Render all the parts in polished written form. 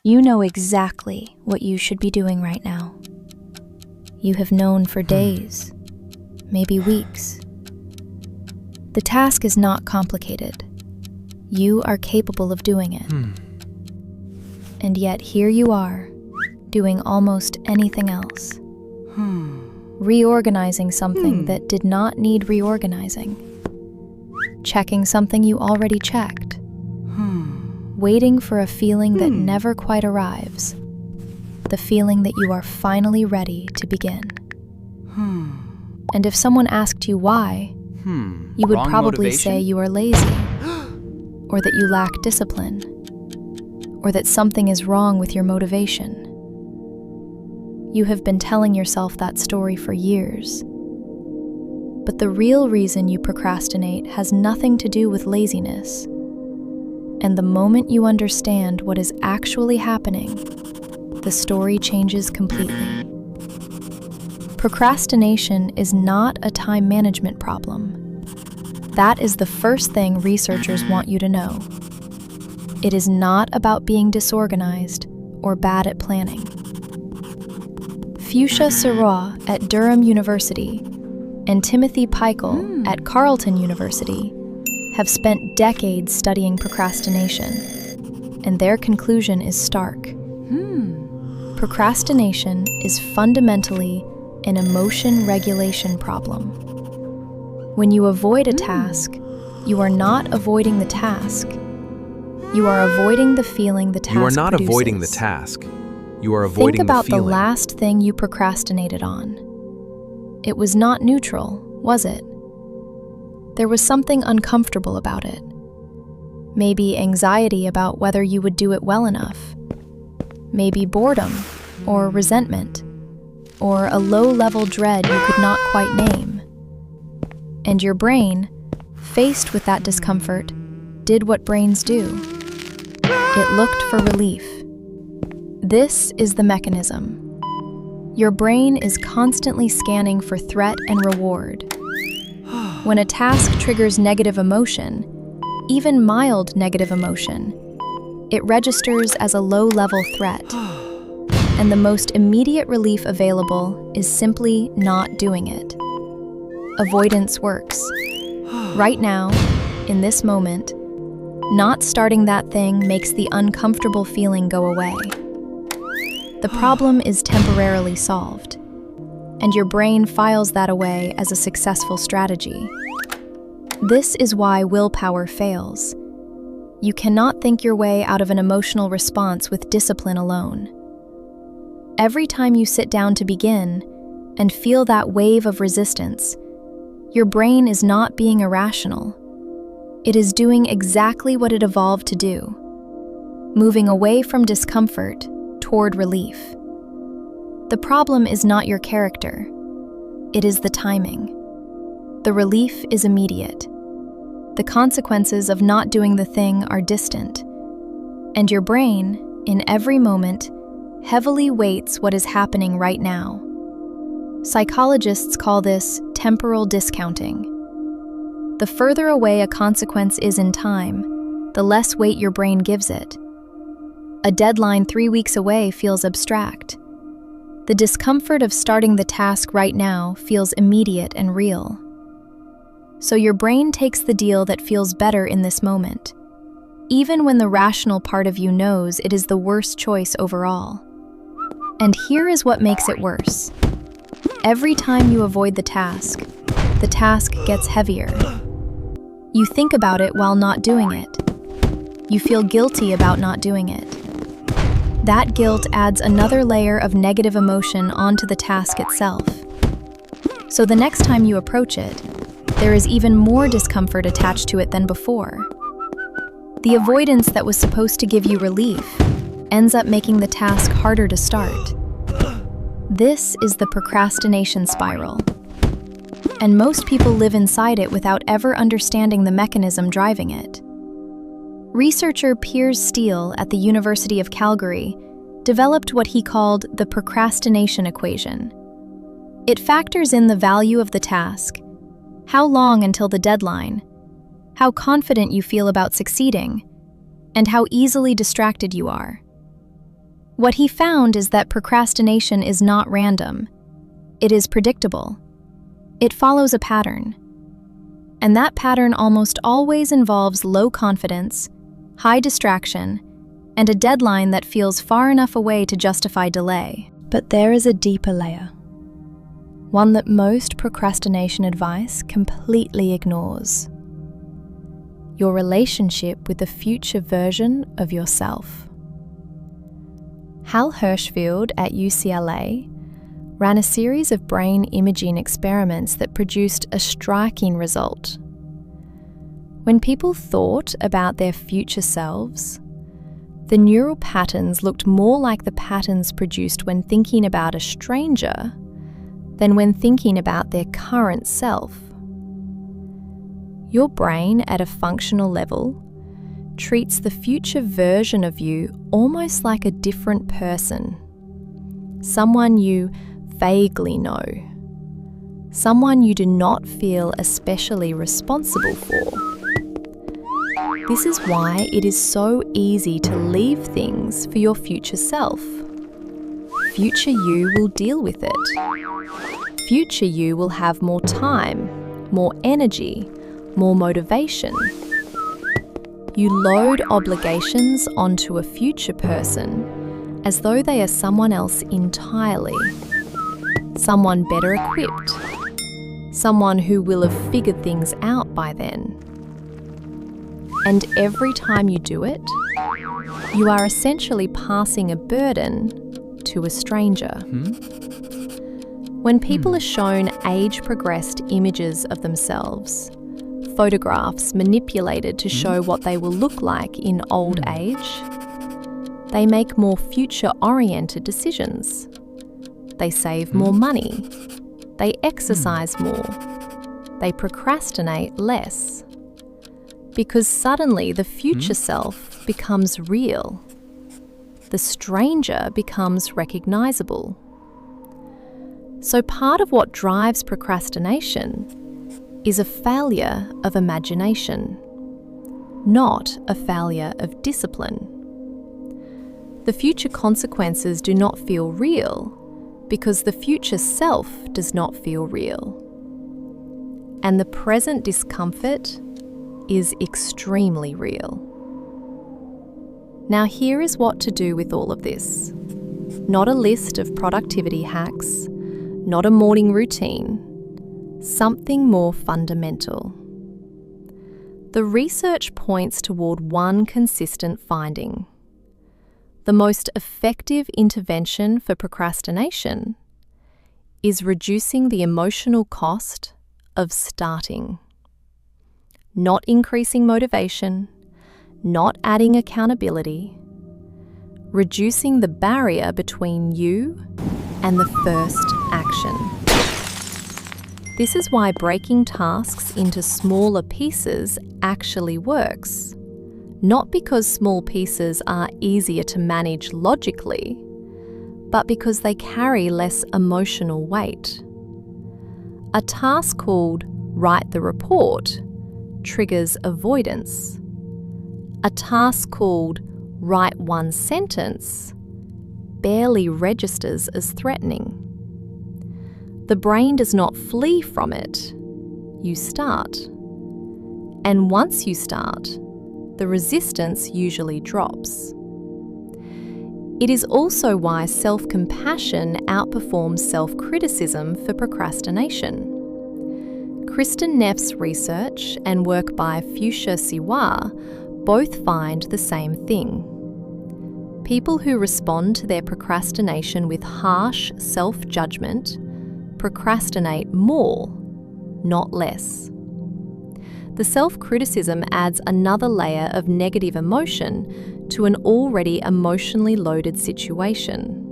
You know exactly what you should be doing right now. You have known for days, maybe weeks. The task is not complicated. You are capable of doing it. And yet here you are, doing almost anything else. Reorganizing something that did not need reorganizing. Checking something you already checked. Waiting for a feeling that never quite arrives. The feeling that you are finally ready to begin. And if someone asked you why, you would probably say you are lazy, or that you lack discipline, or that something is wrong with your motivation. You have been telling yourself that story for years. But the real reason you procrastinate has nothing to do with laziness. And the moment you understand what is actually happening, the story changes completely. Procrastination is not a time management problem. That is the first thing researchers want you to know. It is not about being disorganized or bad at planning. Fuschia Sirois at Durham University and Timothy Pychyl at Carleton University have spent decades studying procrastination, and their conclusion is stark. Procrastination is fundamentally an emotion regulation problem. When you avoid a task, you are not avoiding the task. You are avoiding the feeling the task You are not produces. avoiding the task. You are avoiding Think about the feeling. the last thing you procrastinated on. It was not neutral, was it? There was something uncomfortable about it. Maybe anxiety about whether you would do it well enough. Maybe boredom, or resentment, or a low-level dread you could not quite name. And your brain, faced with that discomfort, did what brains do. It looked for relief. This is the mechanism. Your brain is constantly scanning for threat and reward. When a task triggers negative emotion, even mild negative emotion, it registers as a low-level threat. And the most immediate relief available is simply not doing it. Avoidance works. Right now, in this moment, not starting that thing makes the uncomfortable feeling go away. The problem is temporarily solved, and your brain files that away as a successful strategy. This is why willpower fails. You cannot think your way out of an emotional response with discipline alone. Every time you sit down to begin and feel that wave of resistance, your brain is not being irrational. It is doing exactly what it evolved to do, moving away from discomfort toward relief. The problem is not your character. It is the timing. The relief is immediate. The consequences of not doing the thing are distant. And your brain, in every moment, heavily weights what is happening right now. Psychologists call this temporal discounting. The further away a consequence is in time, the less weight your brain gives it. A deadline 3 weeks away feels abstract. The discomfort of starting the task right now feels immediate and real. So your brain takes the deal that feels better in this moment, even when the rational part of you knows it is the worst choice overall. And here is what makes it worse. Every time you avoid the task gets heavier. You think about it while not doing it. You feel guilty about not doing it. That guilt adds another layer of negative emotion onto the task itself. So the next time you approach it, there is even more discomfort attached to it than before. The avoidance that was supposed to give you relief ends up making the task harder to start. This is the procrastination spiral. And most people live inside it without ever understanding the mechanism driving it. Researcher Piers Steel at the University of Calgary developed what he called the procrastination equation. It factors in the value of the task, how long until the deadline, how confident you feel about succeeding, and how easily distracted you are. What he found is that procrastination is not random. It is predictable. It follows a pattern. And that pattern almost always involves low confidence, high distraction, and a deadline that feels far enough away to justify delay. But there is a deeper layer, one that most procrastination advice completely ignores: your relationship with the future version of yourself. Hal Hershfield at UCLA ran a series of brain imaging experiments that produced a striking result. When people thought about their future selves, the neural patterns looked more like the patterns produced when thinking about a stranger than when thinking about their current self. Your brain, at a functional level, treats the future version of you almost like a different person, someone you vaguely know, someone you do not feel especially responsible for. This is why it is so easy to leave things for your future self. Future you will deal with it. Future you will have more time, more energy, more motivation. You load obligations onto a future person as though they are someone else entirely. Someone better equipped. Someone who will have figured things out by then. And every time you do it, you are essentially passing a burden to a stranger. When people are shown age-progressed images of themselves, photographs manipulated to show what they will look like in old age, they make more future-oriented decisions. They save more money. They exercise more. They procrastinate less. Because suddenly the future self becomes real. The stranger becomes recognizable. So part of what drives procrastination is a failure of imagination, not a failure of discipline. The future consequences do not feel real because the future self does not feel real. And the present discomfort is extremely real. Now here is what to do with all of this. Not a list of productivity hacks, not a morning routine, something more fundamental. The research points toward one consistent finding. The most effective intervention for procrastination is reducing the emotional cost of starting. Not increasing motivation, not adding accountability, reducing the barrier between you and the first action. This is why breaking tasks into smaller pieces actually works. Not because small pieces are easier to manage logically, but because they carry less emotional weight. A task called write the report triggers avoidance. A task called write one sentence barely registers as threatening. The brain does not flee from it. You start. And once you start, the resistance usually drops. It is also why self-compassion outperforms self-criticism for procrastination. Kristin Neff's research and work by Fuschia Sirois both find the same thing. People who respond to their procrastination with harsh self-judgment procrastinate more, not less. The self-criticism adds another layer of negative emotion to an already emotionally loaded situation.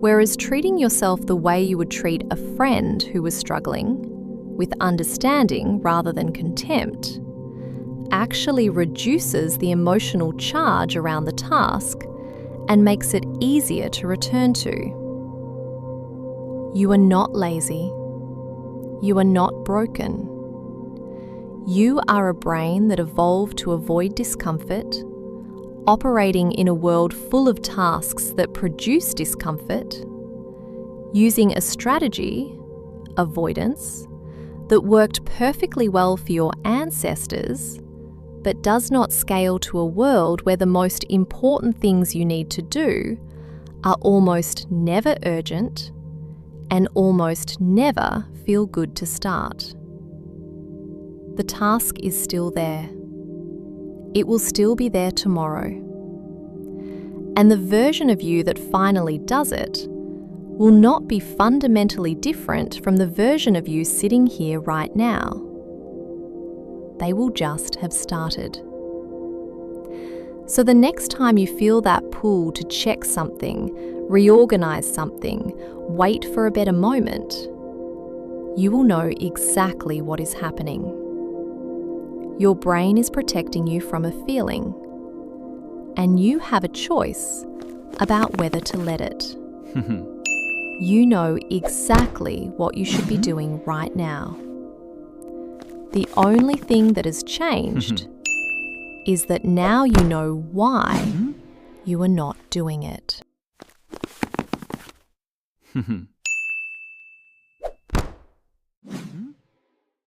Whereas treating yourself the way you would treat a friend who was struggling, with understanding rather than contempt, actually reduces the emotional charge around the task and makes it easier to return to. You are not lazy. You are not broken. You are a brain that evolved to avoid discomfort, operating in a world full of tasks that produce discomfort, using a strategy, avoidance, that worked perfectly well for your ancestors, but does not scale to a world where the most important things you need to do are almost never urgent and almost never feel good to start. The task is still there. It will still be there tomorrow. And the version of you that finally does it will not be fundamentally different from the version of you sitting here right now. They will just have started. So the next time you feel that pull to check something, reorganize something, wait for a better moment, you will know exactly what is happening. Your brain is protecting you from a feeling, and you have a choice about whether to let it. You know exactly what you should be doing right now. The only thing that has changed is that now you know why you are not doing it.